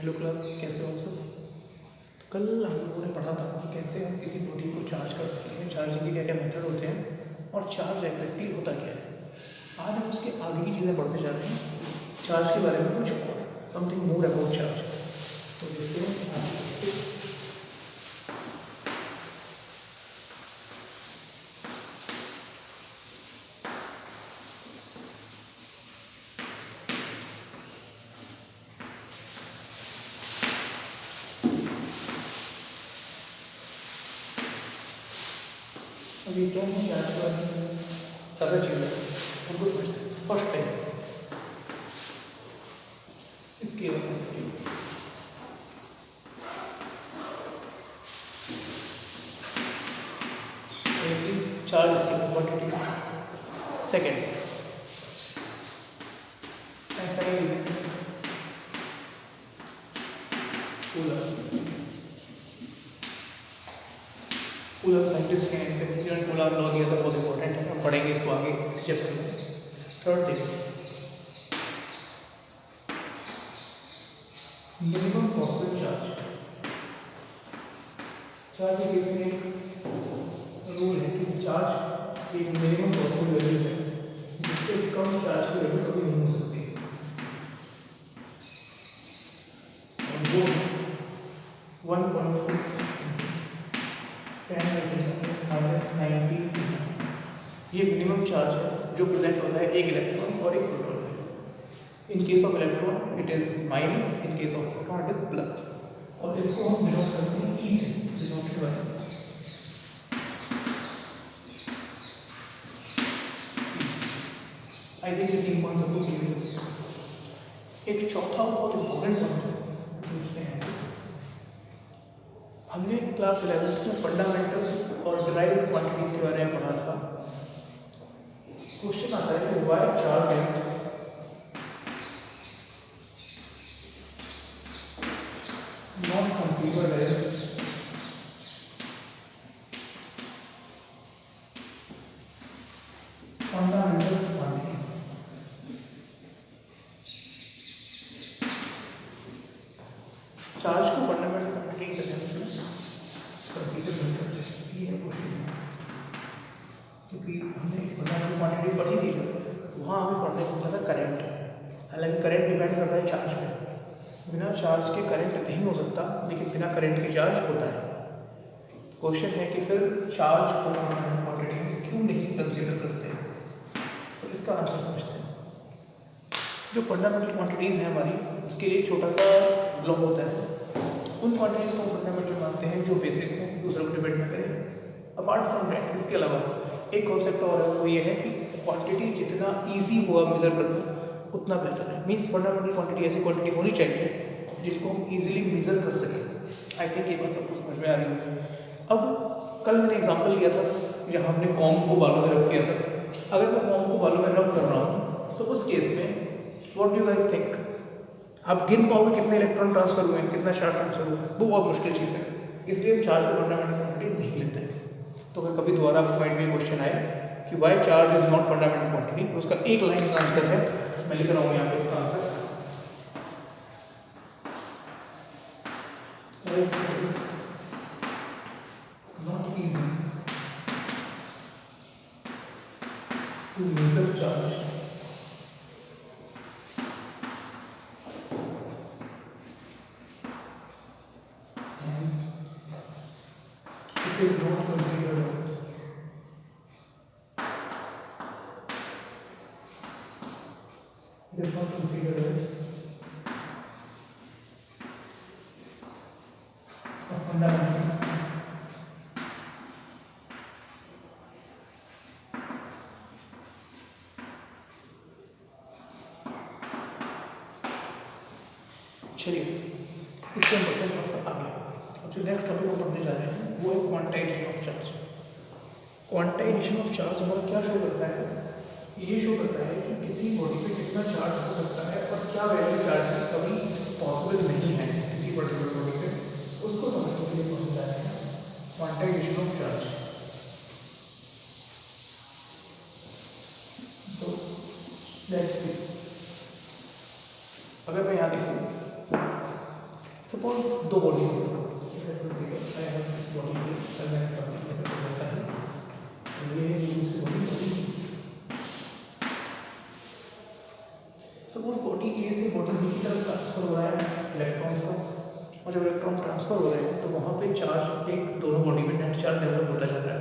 Hello class, कैसे हो आप सब। तो कल हम लोगों ने पढ़ा था कि कैसे हम किसी प्रोटीन को चार्ज कर सकते हैं, चार्जिंग के क्या क्या मेथड होते हैं और चार्ज एग्जैक्टली होता क्या है। आज हम उसके आगे की चीज़ें पढ़ते जा रहे हैं, चार्ज के बारे में कुछ और, समथिंग मोर अबाउट चार्ज। तो देखते हैं अभी क्या है चार्ज के बारे में ज़्यादा चीज़ें उनको समझते हैं। फर्स्ट टाइम इसके बारे में चार्ज इसकी क्वांटिटी। सेकेंड ऐसा ही कूलर साइंटिस्ट हैं, कूलर लॉ ये सब बहुत इंपॉर्टेंट है, हम पढ़ेंगे इसको आगे इसी चैप्टर में। Third thing, minimum possible charge. Charge के केस में एक रूल है कि चार्ज एक मिनिमम पॉसिबल वैल्यू है, जिससे कम चार्ज की वैल्यू कभी नहीं हो सकती। और वो 1.6 10⁻90 ये मिनिमम चार्ज है जो प्रेजेंट होता है एक इलेक्ट्रॉन और एक प्रोटॉन में। In case of electron it is minus, in case of proton it is plus. और इसको हम डिनोट करते हैं ई से, डिनोट के बारे में। आई थिंक ये 3 पॉइंट आपको क्लियर हो। एक चौथा बहुत इंपॉर्टेंट पॉइंट है, पूछते हैं हमने क्लास 11th में फंडामेंटल और डिराइव्ड क्वांटिटीज के बारे में पढ़ा था। क्वेश्चन आता है कि why charge is not considered as fundamental quantity। Charge को फंडामेंटल क्वांटिटी कंसीडर नहीं करते, ये है क्वेश्चन। क्योंकि हमने फंडामेंटल क्वांटिटी पढ़ी थी जो, वहाँ हमें पढ़ने को मिला था करंट। हालांकि करंट डिपेंड करता है चार्ज पे, बिना चार्ज के करंट नहीं हो सकता, लेकिन बिना करंट के चार्ज होता है। क्वेश्चन है कि फिर चार्ज को फंडामेंटल क्वांटिटी क्यों नहीं कंसीडर करते हैं। तो इसका आंसर समझते हैं। जो फंडामेंटल क्वांटिटीज़ हैं हमारी, उसके लिए एक छोटा सा ब्लॉक होता है। उन क्वांटिटीज़ को फंडामेंटल मानते हैं जो बेसिक हैं, दूसरे को डिपेंड न करें। अपार्ट फ्रॉम दैट, इसके अलावा एक कॉन्सेप्ट और है, वो ये है कि क्वांटिटी जितना ईजी होगा मेजर करना उतना बेहतर है। मीन्स फंडामेंटल क्वांटिटी ऐसी क्वांटिटी होनी चाहिए जिनको हम इजीली मेजर कर सकें। आई थिंक ये बात सबको समझ में आ रही है। अब कल मैंने एग्जांपल लिया था जहाँ हमने कॉम को बालों में रब किया था। अगर मैं कॉम को बालों में रब कर रहा हूँ तो उस केस में what do you guys think, आप गिन पाओगे कितने इलेक्ट्रॉन ट्रांसफर हुए हैं, कितना चार्ज ट्रांसफर हुआ है। वो बहुत मुश्किल चीज़ है, इसलिए हम चार्ज को फंडामेंटल क्वांटिटी नहीं लेते हैं। तो अगर कभी दोबारा आपको माइंड में क्वेश्चन आए कि why charge is not fundamental quantity, तो उसका एक लाइन का आंसर है, मैं लिख रहा हूँ यहाँ पे इसका answer. As it is not easy to measure charge, hence it is not considered as a fundamental। चलिए, इससे हम बढ़ते हैं थोड़ा सा आगे। अब जो नेक्स्ट टॉपिक हम पढ़ने जा रहे हैं वो है quantization of charge. Quantization of charge हमारा क्या शो करता है, ये शो करता है कि किसी बॉडी पे कितना चार्ज हो सकता है और क्या वैल्यू चार्ज की कभी पॉसिबल नहीं है किसी पर्टिकुलर बॉडी पे, उसको समझने के लिए पहुँच जा रहे हैं quantization of charge. So let's see, अगर मैं यहाँ देखूँ सपोज दो बॉडी है, इस बॉडी के वैसा है, ये है दूसरी बॉडी। सपोज बॉडी ए से बॉडी बी की तरफ ट्रांसफर हो रहा है इलेक्ट्रॉन्स का, और जब इलेक्ट्रॉन ट्रांसफर हो रहे हैं तो वहाँ पे चार्ज एक दोनों बॉडी में नेट चार्ज डेवलप होता चल रहा है।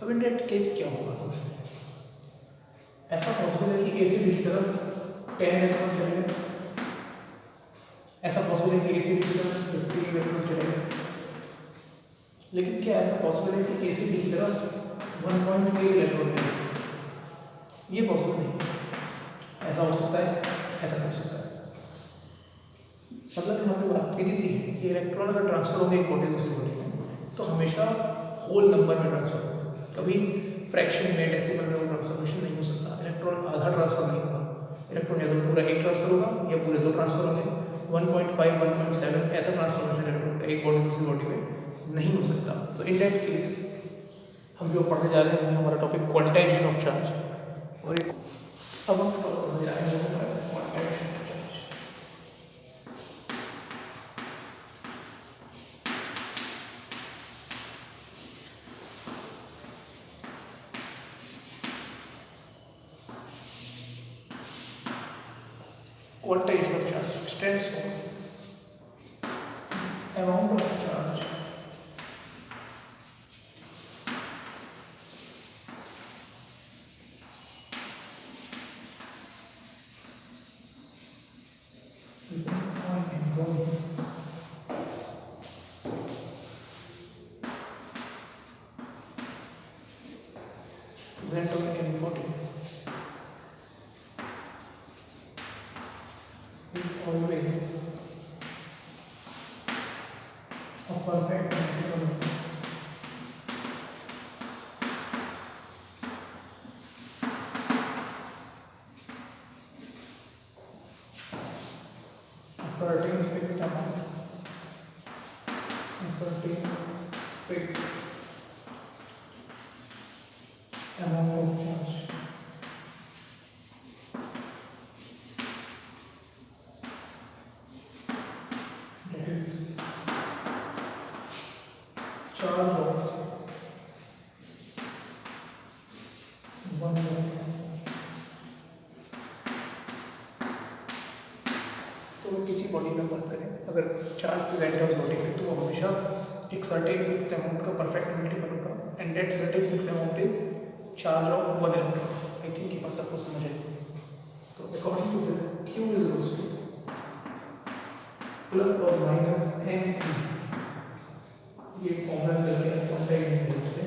अब इन नेट केस क्या होगा सोचते हैं, ऐसा पॉसिबल है कि ए से बी की तरफ 10 इलेक्ट्रॉन चलेंगे, ऐसा पॉसिबल है कि ए से बी की तरफ 50 इलेक्ट्रॉन चलेंगे, लेकिन क्या ऐसा पॉसिबल है कि ए से बी की तरफ 1.8 इलेक्ट्रॉन चलेंगे? ये पॉसिबल नहीं, ऐसा हो सकता है, ऐसा हो सकता है। मतलब हमारी बात सीधी सी है कि इलेक्ट्रॉन अगर ट्रांसफर होंगे एक बॉडी दूसरी बॉडी में तो हमेशा होल नंबर में ट्रांसफर होगा, कभी फ्रैक्शन में डेसिमल में वो ट्रांसफॉर्मेशन नहीं हो सकता। इलेक्ट्रॉन आधा ट्रांसफर नहीं होगा, इलेक्ट्रॉन या तो पूरा एक ट्रांसफर होगा या पूरे दो ट्रांसफर होंगे। 1.5 1.7 ऐसा ट्रांसफॉर्मेशन इलेक्ट्रॉन एक बॉडी दूसरी बॉडी में नहीं हो सकता। तो इन दैट केस हम जो पढ़ने जा रहे हैं हमारा टॉपिक क्वांटाइजेशन ऑफ चार्ज, और अब हम पढ़ने जा रहे हैं quantization of charge. Quantization of charge stands for amount of charge present on any body is always a perfect integral a certain fixed amount, a certain fixed amount of charge that is charge of 1 electron। तो किसी body में बात करें, अगर charge present है उस body में तो वो हमेशा एक सर्टेन फिक्स्ड अमाउंट का परफेक्ट मल्टीपल होगा, and that certain fixed amount is charge of 1 electron. I think ये बात सबको समझ आई। तो according to this Q is equal to plus और माइनस n, ये फॉर्मूला चल रहा है क्वांटाइजेशन रूप से,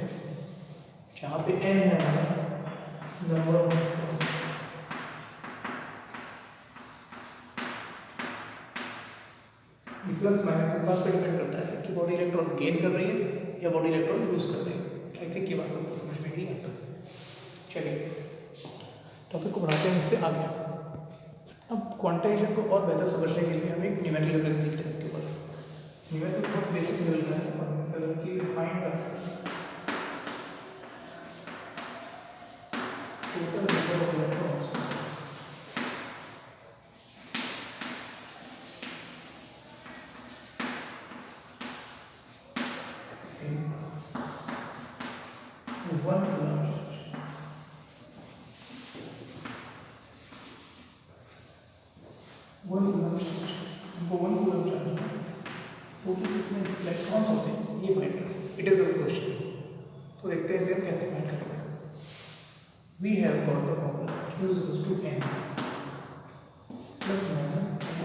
जहाँ पे n है हमारा number of electrons, plus minus इस बात पर डिपेंड करता है कि बॉडी इलेक्ट्रॉन गेन कर रही है या बॉडी इलेक्ट्रॉन लूज कर रही है। आई थिंक ये बात सबको समझ में ही आता है। चलिए टॉपिक को बढ़ाते हैं इससे आगे। अब क्वांटाइजेशन को और बेहतर समझने के लिए हम एक न्यूमेरिकल लेवल देखते हैं। इसके ऊपर न्यूमेरिकल बहुत बेसिक लेवल का है और कि find total number of electrons one coulomb charge। One coulomb charge total कितने इलेक्ट्रॉन्स होते हैं ये फाइंड करें। इट इज अ क्वेश्चन, तो देखते हैं इसे हम कैसे फाइंड करेंगे। We have got the formula Q is equal to n plus minus n।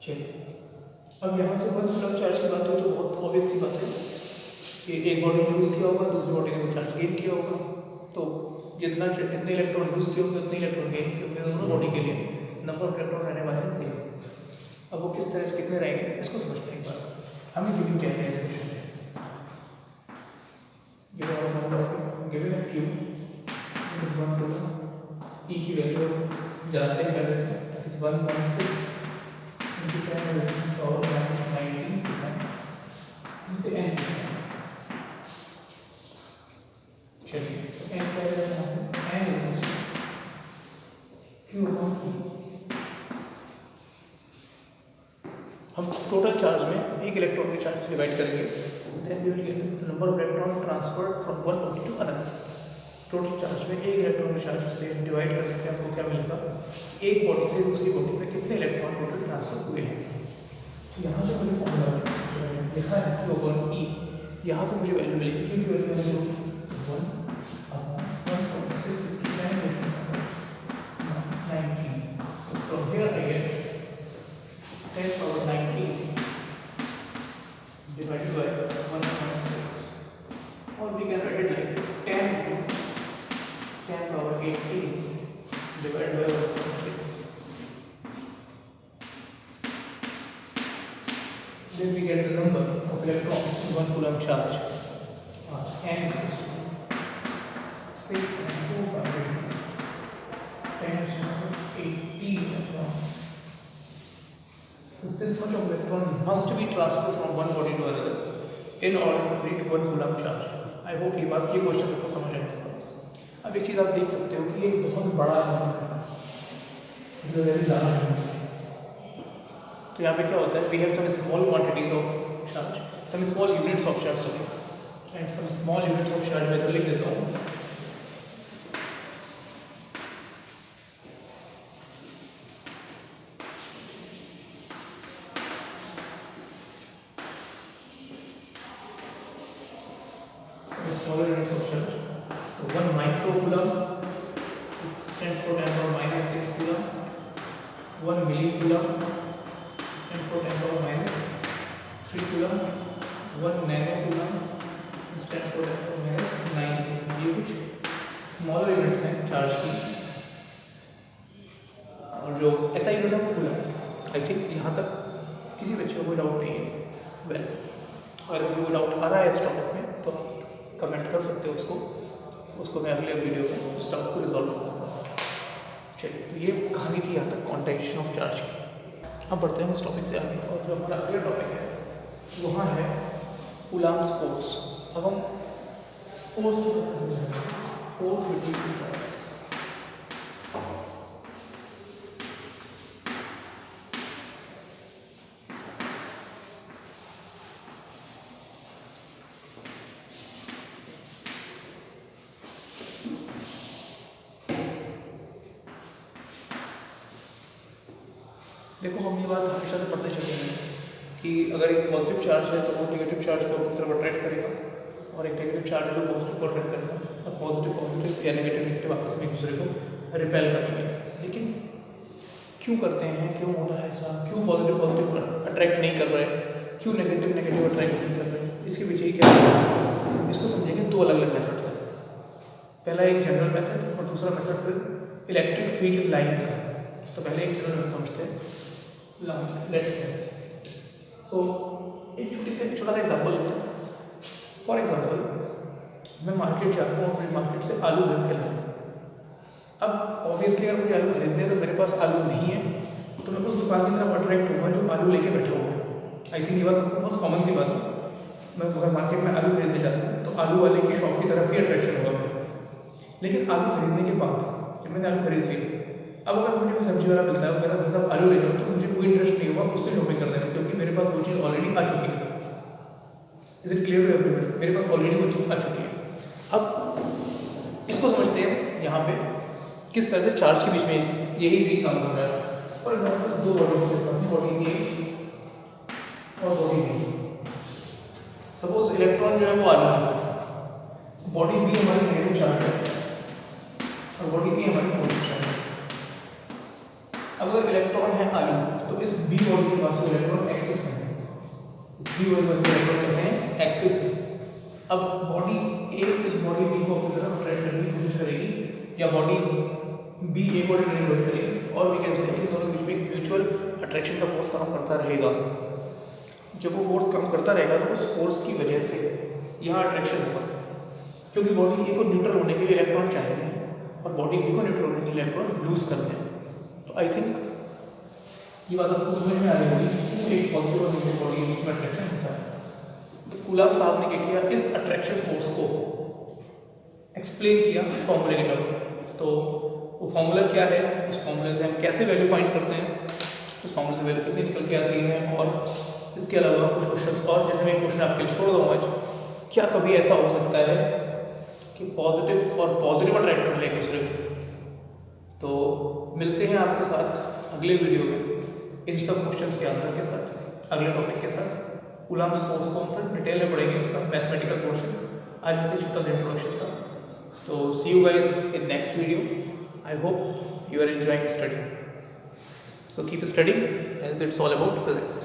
चलिए अब यहाँ से वन coulomb चार्ज की बात हो तो बहुत ऑब्वियस सी बात है कि एक बॉडी यूज़ किया होगा, दूसरी बॉडी ने वो चार्ज गेन किया होगा, तो जितने इलेक्ट्रॉन यूज़ किए होंगे उतने इलेक्ट्रॉन गेन किए होंगे, दोनों बॉडी के लिए नंबर ऑफ इलेक्ट्रॉन रहने वाले हैं सेम। अब वो किस तरह से कितने रहेंगे इसको समझते हैं एक बार। हमें गिवन क्या है इस क्वेश्चन में, गिवन है Q इज 1 coulomb, E की वैल्यू जानते हैं पहले से, that is 1.6 into 10 raised to the power minus 19% इनसे n। चलिए तो n क्या है यहाँ से n equals to Q upon E। हम टोटल चार्ज में एक इलेक्ट्रॉन के चार्ज से डिवाइड करेंगे, then we will get number of electron transferred from one body to another. Total charge में एक इलेक्ट्रॉन के चार्ज से डिवाइड करने पे आपको क्या मिलेगा, एक बॉडी से दूसरी बॉडी में कितने इलेक्ट्रॉन टोटल ट्रांसफर हुए हैं। तो यहाँ से मुझे फॉर्मूला लिखा है कि ओवर ई, यहाँ से मुझे वैल्यू मिलेगी, क्योंकि वैल्यू मैंने 1/1.6 from here I get 10 power 19 divided by 1.6, or we can write it like 10 power 18 divided by 1.6. Then we get the number of electrons in 1 coulomb charge. N is 6.25 10 18 electrons. So this much of electron must be transferred from one body to another in order to create 1 coulomb charge. I hope ये बात ये question आपको समझ आएगा। अब एक चीज़ आप देख सकते हो कि ये बहुत बड़ा है, तो यहाँ पे क्या होता है, we have some small quantities of charge, some small units of charge, and some small units of charge मैं तो लिख देता हूँ। Smaller units of charge. So 1 microcoulomb stands for 10 power minus 6 coulomb. 1 millicoulomb stands for 10 power minus 3 coulomb. 1 nanocoulomb stands for 10 power minus 9। ये कुछ smaller units हैं charge की, और जो ऐसा यूनिट है कूलम। आई थिंक यहाँ तक किसी बच्चे को कोई डाउट नहीं है। वेल, अगर किसी को डाउट आ रहा है इस टॉपिक में तो कमेंट कर सकते हो उसको मैं अगले वीडियो में उस डाउट को रिजॉल्व करूँगा। चलिए, तो ये कहानी थी यहाँ तक कॉन्टेक्शन ऑफ चार्ज की। अब बढ़ते हैं इस टॉपिक से आगे, और जो हमारा अगला टॉपिक है वहाँ है कूलम्स फोर्स। अब हम फोर्स बिटवीन टू चार्जेस। देखो, हम ये बात हमेशा से पढ़ते चले हैं कि अगर एक पॉजिटिव चार्ज है तो वो नेगेटिव चार्ज को अपनी तरफ अट्रैक्ट करेगा, और एक नेगेटिव चार्ज है तो पॉजिटिव को अट्रैक्ट करेगा, और पॉजिटिव या नेगेटिव आपस में एक दूसरे को रिपेल करेंगे। लेकिन क्यों करते हैं, क्यों होता है ऐसा, क्यों पॉजिटिव अट्रैक्ट नहीं कर रहे, क्यों नेगेटिव अट्रैक्ट नहीं कर रहे, इसके पीछे क्या है, इसको समझेंगे दो अलग अलग मेथड से। पहला एक जनरल मेथड और दूसरा मेथड फिर इलेक्ट्रिक फील्ड लाइन का। तो पहले एक जनरल मेथड समझते हैं। लेट्स सो एक छोटा सा एग्जाम्पल लेते हैं। फॉर एग्जाम्पल, मैं मार्केट जाता हूँ, अपने मार्केट से आलू खरीद के लाऊँ। अब ऑब्वियसली अगर मुझे आलू खरीदने हैं तो मेरे पास आलू नहीं है, तो मैं उस दुकान की तरफ अट्रैक्ट होगा जो आलू लेके बैठा हुआ है। आई थिंक ये बात बहुत कॉमन सी बात है। मैं अगर मार्केट में आलू खरीदने जाता हूँ तो आलू वाले की शॉप की तरफ ही अट्रैक्शन होगा मेरा। लेकिन आलू खरीदने के बाद जब मैंने आलू खरीद लिया, अब अगर मुझे कोई सब्जी वाला मिलता है, वो कहता है भाई साहब आलू ले जाओ, तो मुझे कोई इंटरेस्ट नहीं होगा उससे शॉपिंग करने में, क्योंकि मेरे पास वो चीज़ ऑलरेडी आ चुकी है। Is it clear to everyone? मेरे पास ऑलरेडी वो चीज़ आ चुकी है। अब इसको समझते हैं यहाँ पे किस तरह से चार्ज के बीच में यही चीज काम कर रहा है। फॉर एग्जाम्पल, दो बॉडी ए और बॉडी बी। सपोज इलेक्ट्रॉन जो है वो आलू है, बॉडी बी हमारी नेगेटिव चार्ज है और बॉडी बी हमारी पॉजिटिव चार्ज है। अब अगर इलेक्ट्रॉन है आलू तो इस बी बॉडी के पास इलेक्ट्रॉन एक्सिस में है, बी बॉडी पर इलेक्ट्रॉन कैसे हैं, एक्सिस में। अब बॉडी ए इस बॉडी बी को अपनी तरफ अट्रैक्ट करने की कोशिश करेगी, या बॉडी बी ए को अट्रैक्ट करने की कोशिश करेगी, और वी कैन से कि दोनों के बीच में एक म्यूचुअल अट्रैक्शन का फोर्स काम करता रहेगा। जब वो फोर्स काम करता रहेगा तो उस फोर्स की वजह से यहाँ अट्रैक्शन होगा, क्योंकि बॉडी ए को न्यूट्रल होने के लिए इलेक्ट्रॉन चाहिए और बॉडी बी को न्यूट्रल होने के लिए इलेक्ट्रॉन लूज करते हैं। तो आई थिंक ये बात आपको समझ में आ रही होगी, एक पॉजिटिव और नेगेटिव बॉडी के बीच में अट्रैक्शन होता है। बस कूलम्ब साहब ने क्या किया, इस अट्रैक्शन फोर्स को एक्सप्लेन किया फॉर्मूले के तौर। तो वो फॉर्मूला क्या है, उस फॉर्मूले से हम कैसे वैल्यू फाइंड करते हैं, उस फॉर्मूले से वैल्यू कितनी निकल के आती है, और इसके अलावा कुछ क्वेश्चंस और, जैसे मैं एक क्वेश्चन आपके लिए छोड़ दूँगा आज, क्या कभी ऐसा हो सकता है कि पॉजिटिव और पॉजिटिव अट्रैक्ट कर ले एक दूसरे को? तो मिलते हैं आपके साथ अगले वीडियो में इन सब क्वेश्चंस के आंसर के साथ, अगले टॉपिक के साथ। कूलम्ब्स फोर्स को हम फिर डिटेल में पढ़ेंगे, उसका मैथमेटिकल पोर्शन। आज बस एक छोटा सा इंट्रोडक्शन था। तो see you guys in next video. I hope you are enjoying studying. So keep studying as it's all about physics.